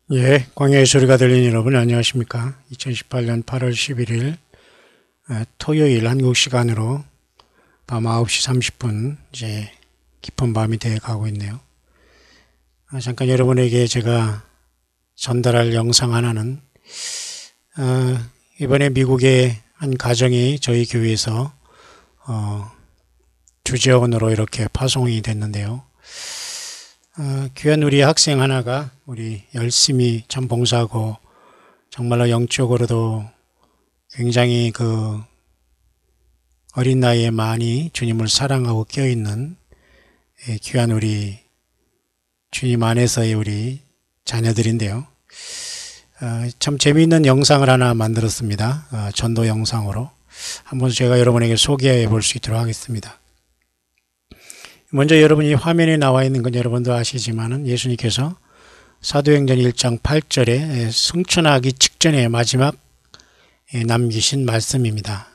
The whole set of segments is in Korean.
광야의 소리가 들리는 여러분 안녕하십니까? 2018년 8월 11일 토요일 한국 시간으로 밤 9시 30분 이제 깊은 밤이 되어 가고 있네요. 잠깐 여러분에게 제가 전달할 영상 하나는 이번에 미국의 한 가정이 저희 교회에서 주재원으로 이렇게 파송이 됐는데요. 귀한 우리 학생 하나가 우리 열심히 참 봉사하고 정말로 영적으로도 굉장히 그 어린 나이에 많이 주님을 사랑하고 껴있는 귀한 우리 주님 안에서의 우리 자녀들인데요. 참 재미있는 영상을 하나 만들었습니다. 전도 영상으로 한번 제가 여러분에게 소개해 볼 수 있도록 하겠습니다. 먼저 여러분이 화면에 나와 있는 건 여러분도 아시지만은 예수님께서 사도행전 1장 8절에 승천하기 직전에 마지막 남기신 말씀입니다.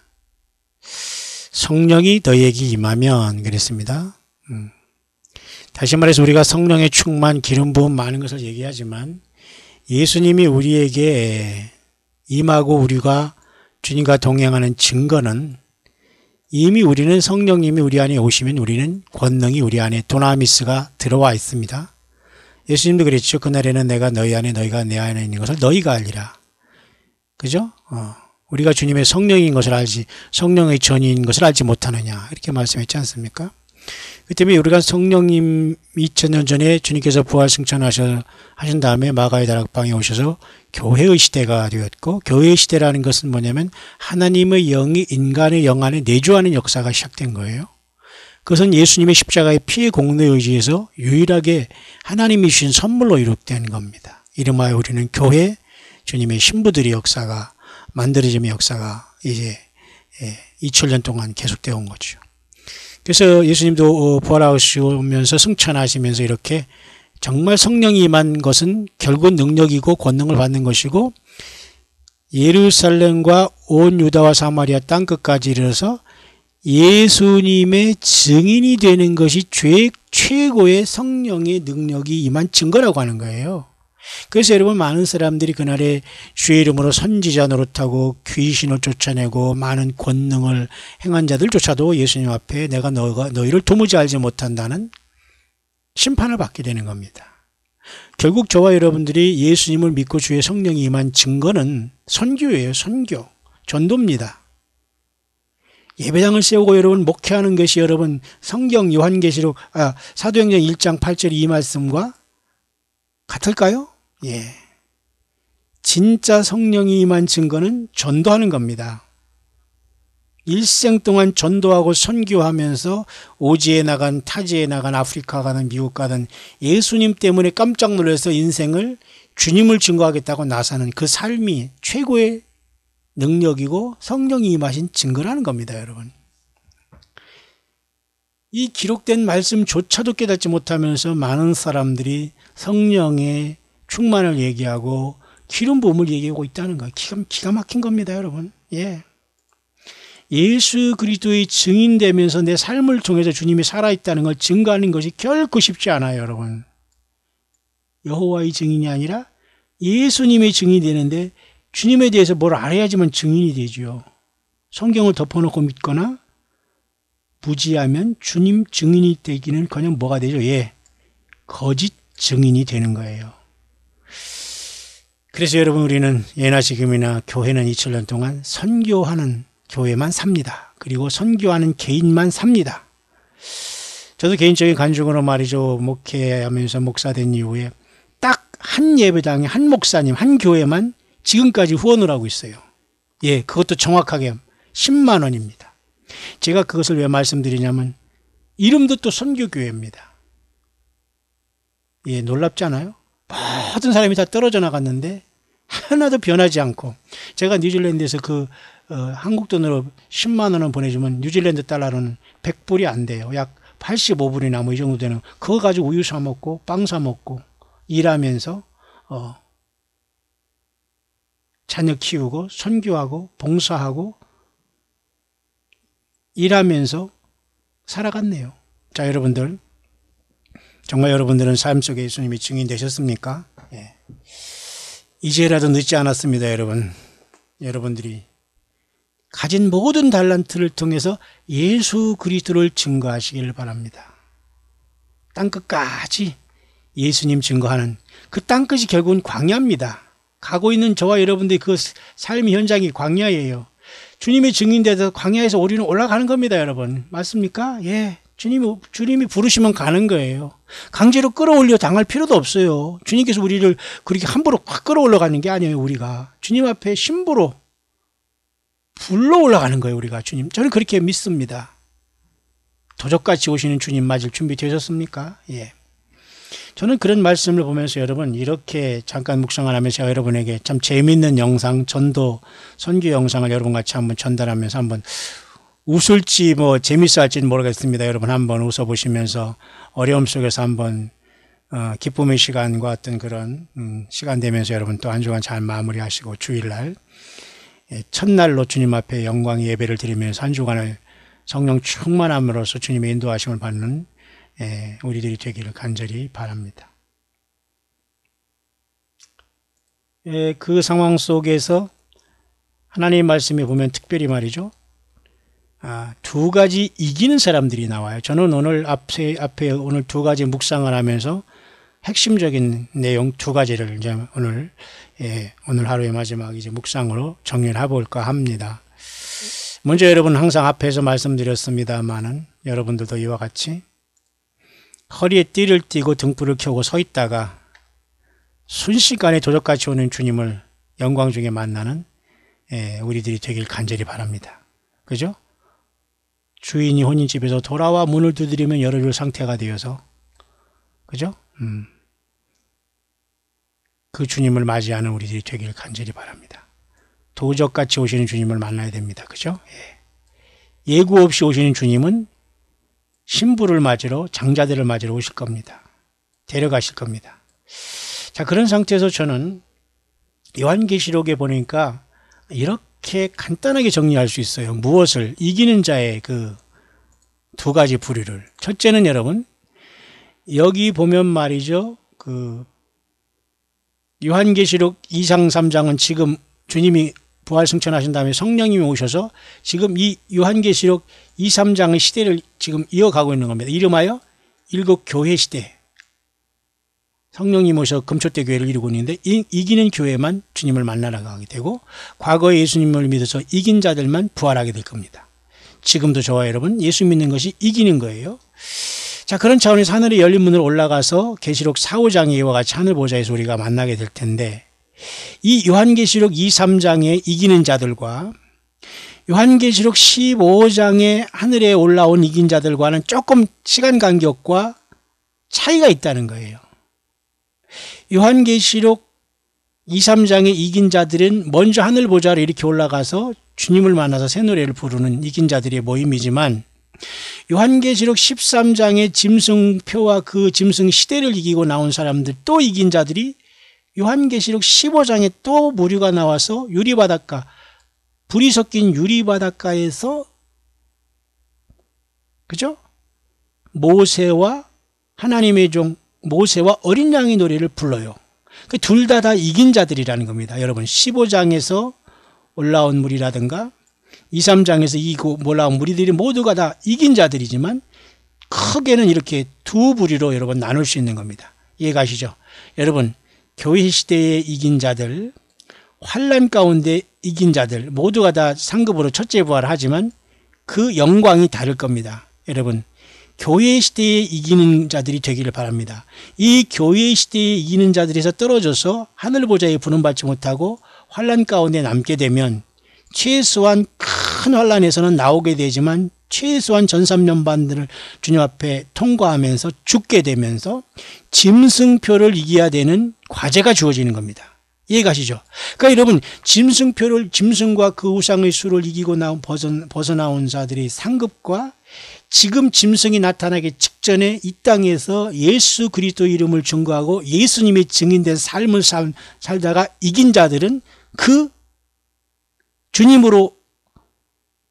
성령이 너에게 임하면 그랬습니다. 다시 말해서 우리가 성령의 충만, 기름 부음 많은 것을 얘기하지만 예수님이 우리에게 임하고 우리가 주님과 동행하는 증거는 이미 우리는 성령님이 우리 안에 오시면 우리는 권능이 우리 안에 도나미스가 들어와 있습니다. 예수님도 그랬죠. 그날에는 내가 너희 안에 너희가 내 안에 있는 것을 너희가 알리라. 그죠? 우리가 주님의 성령인 것을 알지 성령의 전인 것을 알지 못하느냐 이렇게 말씀했지 않습니까? 그 때문에 우리가 성령님 2000년 전에 주님께서 부활 승천하신 다음에 마가의 다락방에 오셔서 교회의 시대가 되었고, 교회의 시대라는 것은 뭐냐면 하나님의 영이 인간의 영 안에 내주하는 역사가 시작된 거예요. 그것은 예수님의 십자가의 피의 공로에 의지해서 유일하게 하나님이 주신 선물로 이룩된 겁니다. 이름하여 우리는 교회, 주님의 신부들의 역사가 만들어짐의 역사가 이제 2000년 동안 계속되어 온 거죠. 그래서 예수님도 부활하시면서 승천하시면서 이렇게 정말 성령이 임한 것은 결국 능력이고 권능을 받는 것이고, 예루살렘과 온 유다와 사마리아 땅끝까지 이르러서 예수님의 증인이 되는 것이 최고의 성령의 능력이 임한 증거라고 하는 거예요. 그래서 여러분, 많은 사람들이 그날에 주의 이름으로 선지자 노릇하고 귀신을 쫓아내고 많은 권능을 행한 자들조차도 예수님 앞에 내가 너희를 도무지 알지 못한다는 심판을 받게 되는 겁니다. 결국 저와 여러분들이 예수님을 믿고 주의 성령이 임한 증거는 선교예요. 선교, 전도입니다. 예배당을 세우고 여러분 목회하는 것이 여러분 성경 요한계시록 사도행전 1장 8절 이 말씀과 같을까요? 예. 진짜 성령이 임한 증거는 전도하는 겁니다. 일생 동안 전도하고 선교하면서 오지에 나간, 타지에 나간, 아프리카 가든 미국 가든 예수님 때문에 깜짝 놀라서 인생을 주님을 증거하겠다고 나서는 그 삶이 최고의 능력이고 성령이 임하신 증거라는 겁니다, 여러분. 이 기록된 말씀조차도 깨닫지 못하면서 많은 사람들이 성령의 충만을 얘기하고 기름 부음을 얘기하고 있다는 거예요. 기가 막힌 겁니다, 여러분. 예. 예수 그리스도의 증인되면서 내 삶을 통해서 주님이 살아있다는 걸 증거하는 것이 결코 쉽지 않아요, 여러분. 여호와의 증인이 아니라 예수님의 증인이 되는데 주님에 대해서 뭘 알아야지만 증인이 되죠. 성경을 덮어놓고 믿거나 무지하면 주님 증인이 되기는 그냥 뭐가 되죠? 예, 거짓 증인이 되는 거예요. 그래서 여러분, 우리는 예나 지금이나 교회는 2000년 동안 선교하는 교회만 삽니다. 그리고 선교하는 개인만 삽니다. 저도 개인적인 간증으로 말이죠, 목회하면서 목사된 이후에 딱 한 예배당에 한 목사님, 한 교회만 지금까지 후원을 하고 있어요. 예, 그것도 정확하게 10만 원입니다. 제가 그것을 왜 말씀드리냐면 이름도 또 선교교회입니다. 예, 놀랍지 않아요? 모든 사람이 다 떨어져 나갔는데 하나도 변하지 않고, 제가 뉴질랜드에서 한국 돈으로 10만 원을 보내주면 뉴질랜드 달러로는 100불이 안 돼요. 약 85불이나 뭐 이 정도 되는, 그거 가지고 우유 사 먹고 빵 사 먹고 일하면서 자녀 키우고 선교하고 봉사하고 일하면서 살아갔네요. 자, 여러분들, 정말 여러분들은 삶 속에 예수님이 증인 되셨습니까? 예. 이제라도 늦지 않았습니다, 여러분. 여러분들이 가진 모든 달란트를 통해서 예수 그리스도를 증거하시기를 바랍니다. 땅끝까지 예수님 증거하는 그 땅끝이 결국은 광야입니다. 가고 있는 저와 여러분들의 그 삶의 현장이 광야예요. 주님의 증인돼서 광야에서 우리는 올라가는 겁니다, 여러분. 맞습니까? 예. 주님이 부르시면 가는 거예요. 강제로 끌어올려 당할 필요도 없어요. 주님께서 우리를 그렇게 함부로 확 끌어올라가는 게 아니에요, 우리가. 주님 앞에 심부로 불러 올라가는 거예요, 우리가. 주님. 저는 그렇게 믿습니다. 도적같이 오시는 주님 맞을 준비 되셨습니까? 예. 저는 그런 말씀을 보면서 여러분, 이렇게 잠깐 묵상을 하면서 제가 여러분에게 참 재미있는 영상, 전도, 선교 영상을 여러분 같이 한번 전달하면서 한번 웃을지 재밌어 할지는 모르겠습니다. 여러분 한번 웃어보시면서 어려움 속에서 한번 기쁨의 시간과 어떤 그런 시간 되면서 여러분 또 한 주간 잘 마무리하시고 주일날 첫날로 주님 앞에 영광 예배를 드리면서 한 주간을 성령 충만함으로써 주님의 인도하심을 받는 우리들이 되기를 간절히 바랍니다. 그 상황 속에서 하나님의 말씀에 보면 특별히 말이죠. 두 가지 이기는 사람들이 나와요. 저는 오늘 앞에 오늘 두 가지 묵상을 하면서 핵심적인 내용 두 가지를 이제 오늘 하루의 마지막 이제 묵상으로 정리를 해볼까 합니다. 먼저 여러분 항상 앞에서 말씀드렸습니다만은 여러분들도 이와 같이 허리에 띠를 띠고 등불을 켜고 서 있다가 순식간에 도적같이 오는 주님을 영광 중에 만나는 우리들이 되길 간절히 바랍니다. 그죠? 주인이 혼인집에서 돌아와 문을 두드리면 열어줄 상태가 되어서 그죠? 그 주님을 맞이하는 우리들이 되길 간절히 바랍니다. 도적같이 오시는 주님을 만나야 됩니다. 그죠? 예고 없이 오시는 주님은 신부를 맞으러 장자들을 맞으러 오실 겁니다. 데려가실 겁니다. 자, 그런 상태에서 저는 요한계시록에 보니까 이렇게 간단하게 정리할 수 있어요. 무엇을 이기는 자의 그 두 가지 부류를. 첫째는 여러분 여기 보면 말이죠. 그 요한계시록 2장 3장은 지금 주님이 부활 승천하신 다음에 성령님이 오셔서 지금 이 요한계시록 2, 3장의 시대를 지금 이어가고 있는 겁니다. 이름하여 일곱 교회 시대. 성령님 오셔서 금초대 교회를 이루고 있는데 이기는 교회만 주님을 만나러 가게 되고 과거에 예수님을 믿어서 이긴 자들만 부활하게 될 겁니다. 지금도 저와 여러분 예수 믿는 것이 이기는 거예요. 자, 그런 차원에서 하늘의 열린 문을 올라가서 계시록 4, 5장의 이와 같이 하늘 보좌에서 우리가 만나게 될 텐데 이 요한계시록 2, 3장의 이기는 자들과 요한계시록 15장의 하늘에 올라온 이긴 자들과는 조금 시간 간격과 차이가 있다는 거예요. 요한계시록 2, 3장의 이긴 자들은 먼저 하늘 보좌로 이렇게 올라가서 주님을 만나서 새 노래를 부르는 이긴 자들의 모임이지만 요한계시록 13장의 짐승표와 그 짐승 시대를 이기고 나온 사람들 또 이긴 자들이 요한계시록 15장에 또 무리가 나와서 유리바닷가, 불이 섞인 유리바닷가에서 그죠? 모세와 하나님의 종 모세와 어린 양의 노래를 불러요. 그 둘 다 이긴 자들이라는 겁니다. 여러분 15장에서 올라온 무리라든가 2, 3장에서 이기고 올라온 무리들이 모두가 다 이긴 자들이지만 크게는 이렇게 두 부류로 여러분 나눌 수 있는 겁니다. 이해가시죠? 여러분 교회 시대에 이긴 자들, 환난 가운데 이긴 자들 모두가 다 상급으로 첫째 부활을 하지만 그 영광이 다를 겁니다. 여러분 교회 시대에 이기는 자들이 되기를 바랍니다. 이 교회 시대에 이기는 자들에서 떨어져서 하늘 보좌에 부름받지 못하고 환난 가운데 남게 되면 최소한 큰 환난에서는 나오게 되지만 최소한 전삼년반들을 주님 앞에 통과하면서 죽게 되면서 짐승표를 이겨야 되는 과제가 주어지는 겁니다. 이해가시죠? 그러니까 여러분 짐승과 그 우상의 수를 이기고 벗어나온 자들의 상급과 지금 짐승이 나타나기 직전에 이 땅에서 예수 그리스도 이름을 증거하고 예수님의 증인된 삶을 살다가 이긴 자들은 그 주님으로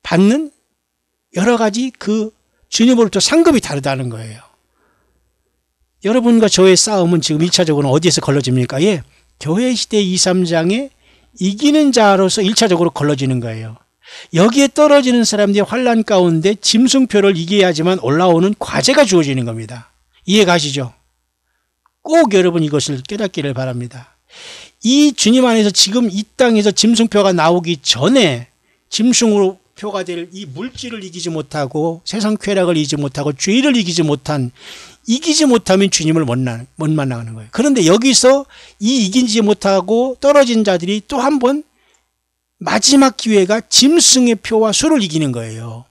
받는 여러 가지 그 주님으로부터 상급이 다르다는 거예요. 여러분과 저의 싸움은 지금 1차적으로 어디에서 걸러집니까? 교회 시대 2, 3장에 이기는 자로서 1차적으로 걸러지는 거예요. 여기에 떨어지는 사람들이 환난 가운데 짐승표를 이겨야지만 올라오는 과제가 주어지는 겁니다. 이해 가시죠? 꼭 여러분 이것을 깨닫기를 바랍니다. 이 주님 안에서 지금 이 땅에서 짐승표가 나오기 전에 짐승으로 표가 될 이 물질을 이기지 못하고 세상 쾌락을 이기지 못하고 죄를 이기지 못하면 주님을 못 만나는 거예요. 그런데 여기서 이 이기지 못하고 떨어진 자들이 또 한 번 마지막 기회가 짐승의 표와 수를 이기는 거예요.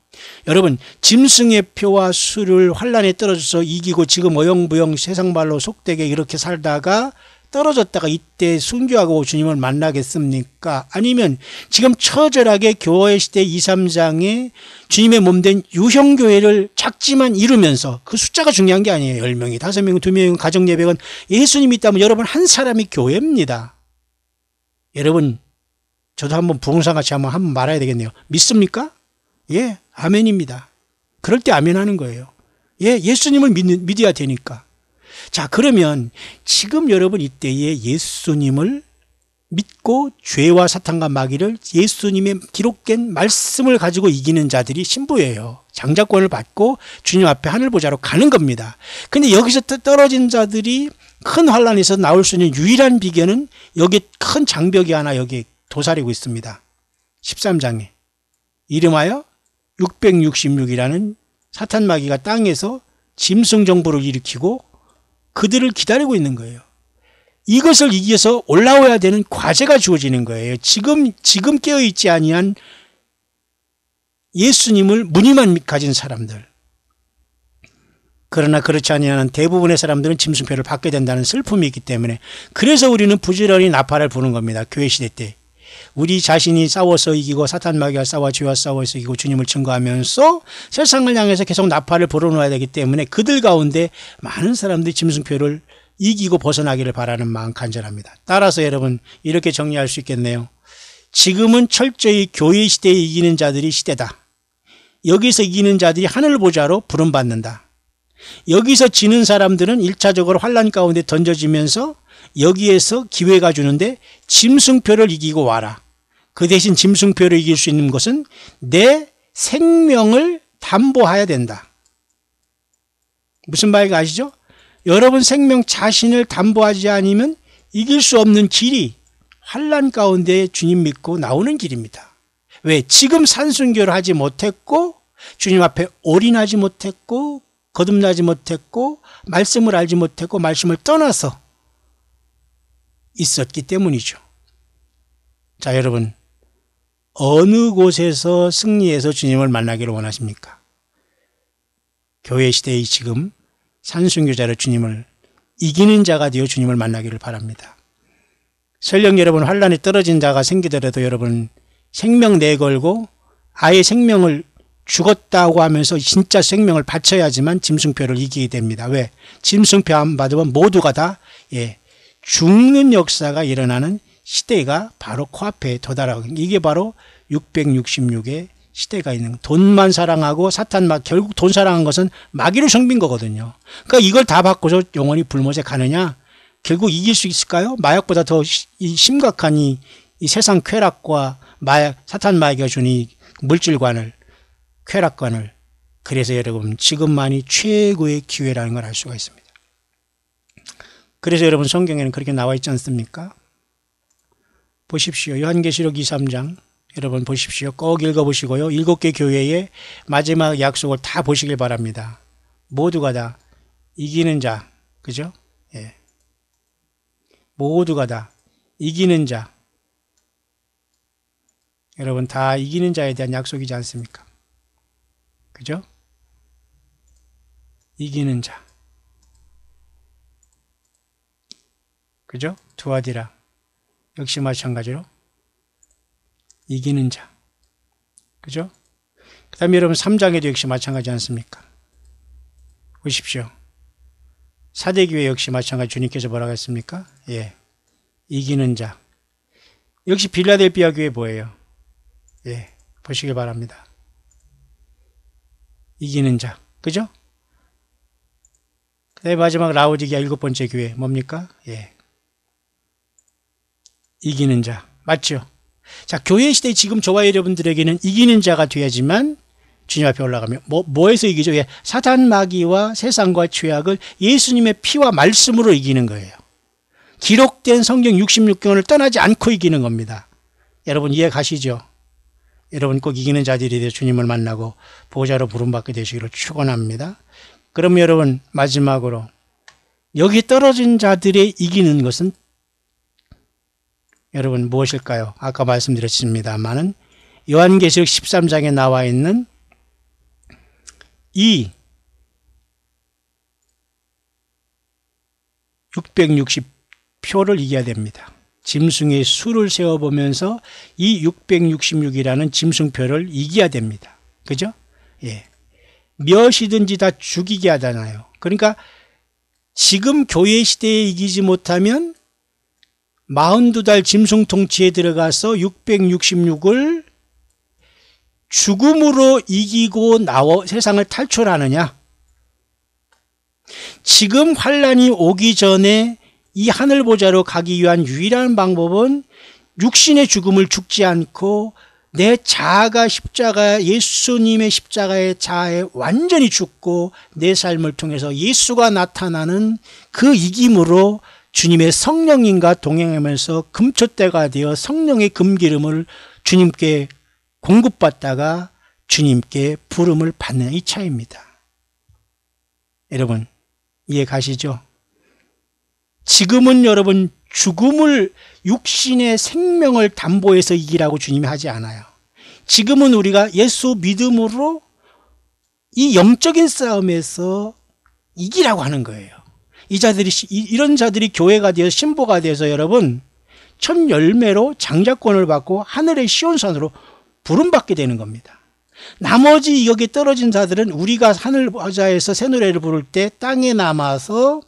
여러분, 짐승의 표와 수를 환란에 떨어져서 이기고 지금 어영부영 세상 말로 속되게 이렇게 살다가 떨어졌다가 이때 순교하고 주님을 만나겠습니까? 아니면 지금 처절하게 교회 시대 2, 3장에 주님의 몸된 유형교회를 작지만 이루면서 그 숫자가 중요한 게 아니에요. 10명이, 5명이, 2명이, 가정예배건 예수님이 있다면 여러분 한 사람이 교회입니다. 여러분, 저도 한번 부흥사같이 한번 말해야 되겠네요. 믿습니까? 예, 아멘입니다. 그럴 때 아멘 하는 거예요. 예, 예수님을 믿어야 되니까. 자, 그러면 지금 여러분 이때에 예수님을 믿고 죄와 사탄과 마귀를 예수님의 기록된 말씀을 가지고 이기는 자들이 신부예요. 장자권을 받고 주님 앞에 하늘보좌로 가는 겁니다. 근데 여기서 떨어진 자들이 큰 환란에서 나올 수 있는 유일한 비결은 여기 큰 장벽이 하나 여기 도사리고 있습니다. 13장에 이름하여 666이라는 사탄 마귀가 땅에서 짐승 정부를 일으키고 그들을 기다리고 있는 거예요. 이것을 이겨서 올라와야 되는 과제가 주어지는 거예요. 지금 깨어있지 아니한 예수님을 무늬만 가진 사람들. 그러나 그렇지 아니하는 대부분의 사람들은 짐승표를 받게 된다는 슬픔이 있기 때문에 그래서 우리는 부지런히 나팔을 부는 겁니다. 교회 시대 때. 우리 자신이 싸워서 이기고 사탄 마귀와 싸워 죄와 싸워서 이기고 주님을 증거하면서 세상을 향해서 계속 나팔을 불어넣어야 되기 때문에 그들 가운데 많은 사람들이 짐승표를 이기고 벗어나기를 바라는 마음 간절합니다. 따라서 여러분 이렇게 정리할 수 있겠네요. 지금은 철저히 교회 시대에 이기는 자들이 시대다. 여기서 이기는 자들이 하늘보좌로 부름받는다. 여기서 지는 사람들은 1차적으로 환란 가운데 던져지면서 여기에서 기회가 주는데 짐승표를 이기고 와라. 그 대신 짐승표를 이길 수 있는 것은 내 생명을 담보해야 된다. 무슨 말인지 아시죠? 여러분 생명 자신을 담보하지 않으면 이길 수 없는 길이 환란 가운데 주님 믿고 나오는 길입니다. 왜? 지금 산순교를 하지 못했고 주님 앞에 올인하지 못했고 거듭나지 못했고 말씀을 알지 못했고 말씀을 떠나서 있었기 때문이죠. 자, 여러분 어느 곳에서 승리해서 주님을 만나기를 원하십니까? 교회 시대의 지금 산순교자로 주님을 이기는 자가 되어 주님을 만나기를 바랍니다. 설령 여러분 환란에 떨어진 자가 생기더라도 여러분 생명 내걸고 아예 생명을 죽었다고 하면서 진짜 생명을 바쳐야지만 짐승표를 이기게 됩니다. 왜? 짐승표 안 받으면 모두가 다 죽는 역사가 일어나는 시대가 바로 코앞에 도달하고 이게 바로 666의 시대가 있는 돈만 사랑하고 결국 돈 사랑한 것은 마귀로 성빈 거거든요. 그러니까 이걸 다 받고서 영원히 불못에 가느냐? 결국 이길 수 있을까요? 마약보다 더 심각한 이 세상 쾌락과 사탄 마귀가 준 이 물질관을 쾌락관을 그래서 여러분 지금만이 최고의 기회라는 걸 알 수가 있습니다. 그래서 여러분 성경에는 그렇게 나와 있지 않습니까? 보십시오. 요한계시록 2, 3장 여러분 보십시오. 꼭 읽어보시고요. 7개 교회의 마지막 약속을 다 보시길 바랍니다. 모두가 다 이기는 자, 그죠? 예. 모두가 다 이기는 자. 여러분 다 이기는 자에 대한 약속이지 않습니까? 그죠? 이기는 자. 그죠? 두아디라. 역시 마찬가지로 이기는 자. 그죠? 그 다음에 여러분 3장에도 역시 마찬가지 않습니까? 보십시오. 사대교회 역시 마찬가지 주님께서 뭐라고 했습니까? 예. 이기는 자. 역시 빌라델비아 교회 뭐예요? 예. 보시길 바랍니다. 이기는 자. 그죠? 그 다음에 마지막 라오디게아 7번째 교회 뭡니까? 예. 이기는 자. 맞죠? 자, 교회 시대 지금 저와 여러분들에게는 이기는 자가 되어야지만 주님 앞에 올라가면 뭐에서 이기죠? 예, 사단 마귀와 세상과 죄악을 예수님의 피와 말씀으로 이기는 거예요. 기록된 성경 66권을 떠나지 않고 이기는 겁니다. 여러분 이해 가시죠? 여러분 꼭 이기는 자들이 되어 주님을 만나고 보좌로 부름받게 되시기를 축원합니다. 그럼 여러분 마지막으로 여기 떨어진 자들의 이기는 것은 여러분 무엇일까요? 아까 말씀드렸습니다만은 요한계시록 13장에 나와 있는 이 660표를 이겨야 됩니다. 짐승의 수를 세어보면서 이 666이라는 짐승표를 이겨야 됩니다. 그죠? 예. 몇이든지 다 죽이게 하잖아요. 그러니까 지금 교회 시대에 이기지 못하면 42달 짐승 통치에 들어가서 666을 죽음으로 이기고 세상을 탈출하느냐? 지금 환란이 오기 전에 이 하늘 보좌로 가기 위한 유일한 방법은 육신의 죽음을 죽지 않고 내 자아가 예수님의 십자가의 자아에 완전히 죽고 내 삶을 통해서 예수가 나타나는 그 이김으로 주님의 성령님과 동행하면서 금초대가 되어 성령의 금기름을 주님께 공급받다가 주님께 부름을 받는 이 차이입니다. 여러분 이해 가시죠? 지금은 여러분 죽음을 육신의 생명을 담보해서 이기라고 주님이 하지 않아요. 지금은 우리가 예수 믿음으로 이 영적인 싸움에서 이기라고 하는 거예요. 이런 자들이 교회가 되어 신부가 돼서 여러분 첫 열매로 장자권을 받고 하늘의 시온산으로 부름받게 되는 겁니다. 나머지 여기 떨어진 자들은 우리가 하늘 보좌에서 새 노래를 부를 때 땅에 남아서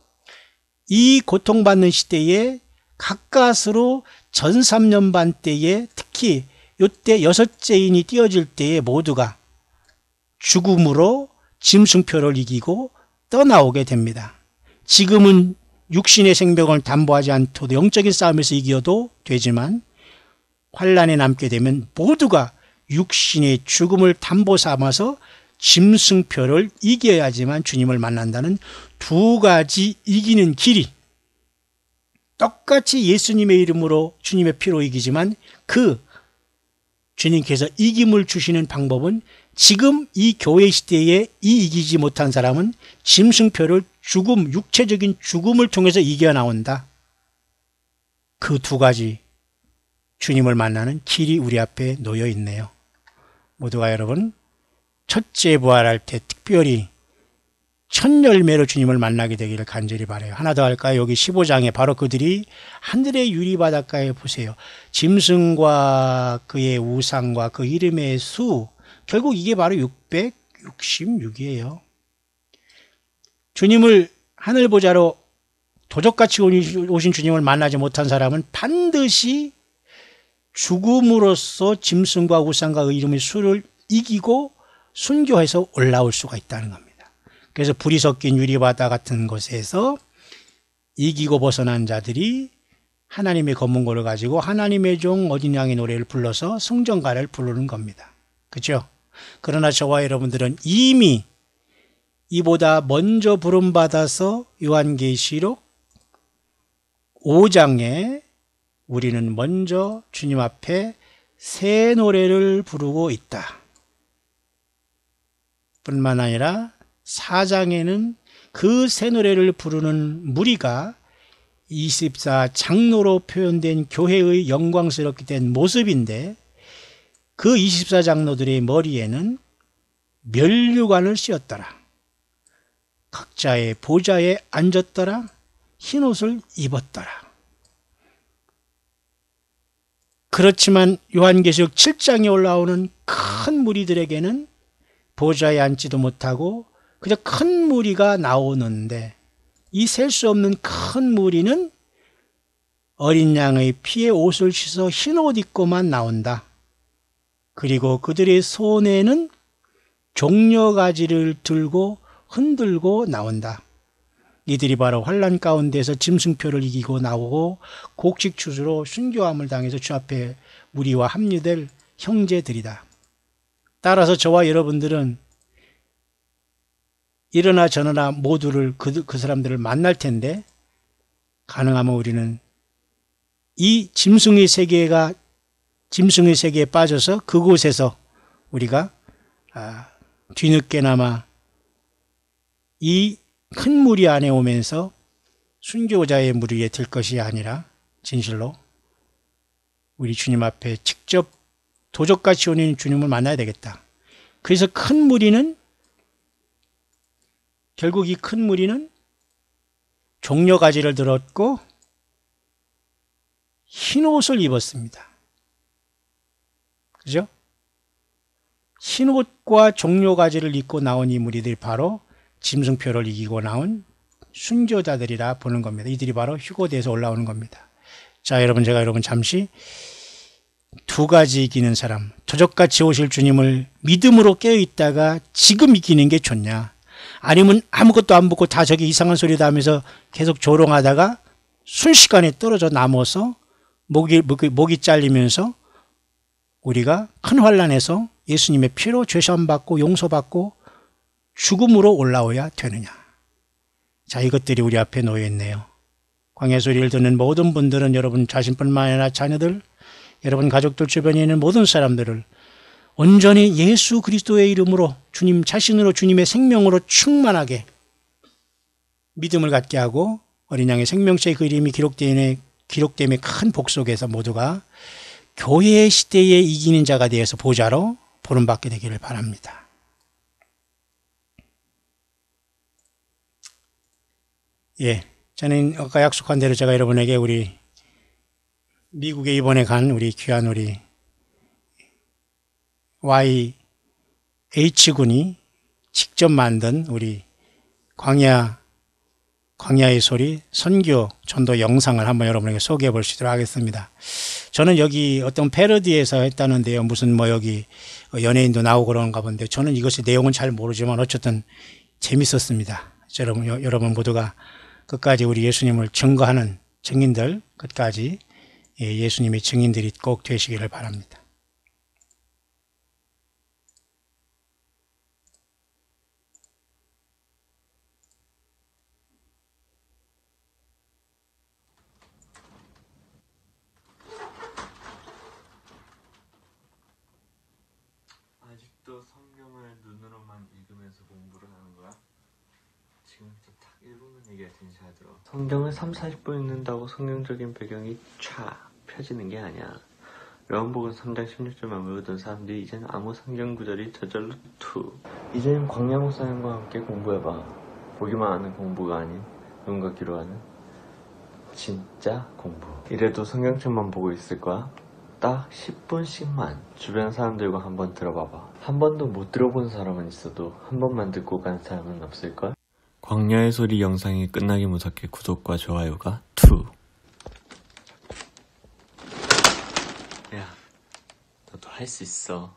이 고통받는 시대에 가까스로 전 3년 반 때에 특히 이때 여섯째 인이 띄어질 때에 모두가 죽음으로 짐승표를 이기고 떠나오게 됩니다. 지금은 육신의 생명을 담보하지 않고도 영적인 싸움에서 이겨도 되지만 환란에 남게 되면 모두가 육신의 죽음을 담보 삼아서 짐승표를 이겨야지만 주님을 만난다는 두 가지 이기는 길이 똑같이 예수님의 이름으로 주님의 피로 이기지만 그 주님께서 이김을 주시는 방법은 지금 이 교회 시대에 이기지 못한 사람은 짐승표를 육체적인 죽음을 통해서 이겨 나온다. 그 두 가지 주님을 만나는 길이 우리 앞에 놓여 있네요. 모두가 여러분 첫째 부활할 때 특별히 첫 열매로 주님을 만나게 되기를 간절히 바라요. 하나 더 할까요? 여기 15장에 바로 그들이 하늘의 유리바닷가에 보세요. 짐승과 그의 우상과 그 이름의 수, 결국 이게 바로 666이에요. 주님을 하늘 보좌로 도적같이 오신 주님을 만나지 못한 사람은 반드시 죽음으로써 짐승과 우상과 그 이름의 수를 이기고 순교해서 올라올 수가 있다는 겁니다. 그래서 불이 섞인 유리바다 같은 곳에서 이기고 벗어난 자들이 하나님의 검은고를 가지고 하나님의 종 어린 양의 노래를 불러서 승전가를 부르는 겁니다. 그렇죠? 그러나 저와 여러분들은 이미 이보다 먼저 부름받아서 요한계시록 5장에 우리는 먼저 주님 앞에 새 노래를 부르고 있다. 뿐만 아니라 4장에는 그 새 노래를 부르는 무리가 24장로로 표현된 교회의 영광스럽게 된 모습인데 그 24장로들의 머리에는 면류관을 씌웠더라. 각자의 보좌에 앉았더라. 흰옷을 입었더라. 그렇지만 요한계시록 7장에 올라오는 큰 무리들에게는 보좌에 앉지도 못하고 그저 큰 무리가 나오는데 이 셀 수 없는 큰 무리는 어린 양의 피에 옷을 씻어 흰 옷 입고만 나온다. 그리고 그들의 손에는 종려가지를 들고 흔들고 나온다. 이들이 바로 환난 가운데서 짐승표를 이기고 나오고 곡식추수로 순교함을 당해서 주 앞에 우리와 합류될 형제들이다. 따라서 저와 여러분들은 이러나 저러나 모두를 그 사람들을 만날 텐데, 가능하면 우리는 이 짐승의 세계에 빠져서 그곳에서 우리가 뒤늦게나마 이 큰 무리 안에 오면서 순교자의 무리에 들 것이 아니라 진실로 우리 주님 앞에 직접 도적같이 오는 주님을 만나야 되겠다. 그래서 결국 이 큰 무리는 종려가지를 들었고 흰 옷을 입었습니다. 그죠? 흰 옷과 종려가지를 입고 나온 이 무리들이 바로 짐승표를 이기고 나온 순교자들이라 보는 겁니다. 이들이 바로 휴거대에서 올라오는 겁니다. 자, 여러분, 제가 잠시 두 가지 이기는 사람, 도적같이 오실 주님을 믿음으로 깨어있다가 지금 이기는 게 좋냐, 아니면 아무것도 안 보고 다 저기 이상한 소리다 하면서 계속 조롱하다가 순식간에 떨어져 남아서 목이 잘리면서 우리가 큰 환난에서 예수님의 피로 죄사함받고 용서받고 죽음으로 올라오야 되느냐. 자, 이것들이 우리 앞에 놓여 있네요. 광야 소리를 듣는 모든 분들은 여러분 자신뿐만 아니라 자녀들, 여러분 가족들 주변에 있는 모든 사람들을 온전히 예수 그리스도의 이름으로 주님 자신으로 주님의 생명으로 충만하게 믿음을 갖게 하고 어린 양의 생명체의 그 이름이 기록됨의 큰 복 속에서 모두가 교회의 시대에 이기는 자가 되어서 보좌로 보름받게 되기를 바랍니다. 예, 저는 아까 약속한 대로 제가 여러분에게 우리 미국에 이번에 간 우리 귀한 우리 YH군이 직접 만든 우리 광야의 소리 선교 전도 영상을 한번 여러분에게 소개해 볼 수 있도록 하겠습니다. 저는 여기 어떤 패러디에서 했다는데요. 무슨 여기 연예인도 나오고 그런가 본데 저는 이것의 내용은 잘 모르지만 어쨌든 재밌었습니다. 여러분 모두가 끝까지 우리 예수님을 증거하는 증인들, 끝까지 예수님의 증인들이 꼭 되시기를 바랍니다. 아직도 성경을 눈으로만 읽으면서 공부를 하는 거야? 지금부터 딱 1분만 얘기할 테니 잘 들어. 성경을 30-40분 읽는다고 성경적인 배경이 촤 펴지는 게 아니야. 요한복음 3장 16절만 외우던 사람들이 이제는 아무 성경 구절이 저절로 투. 이제는 광야 목사님과 함께 공부해봐. 보기만 하는 공부가 아닌 눈과 귀로 하는 진짜 공부. 이래도 성경책만 보고 있을 거야? 딱 10분씩만 주변 사람들과 한번 들어봐봐. 한 번도 못 들어본 사람은 있어도 한 번만 듣고 간 사람은 없을걸? 광야의 소리 영상이 끝나기 무섭게 구독과 좋아요가 2. 야, 너도 할 수 있어.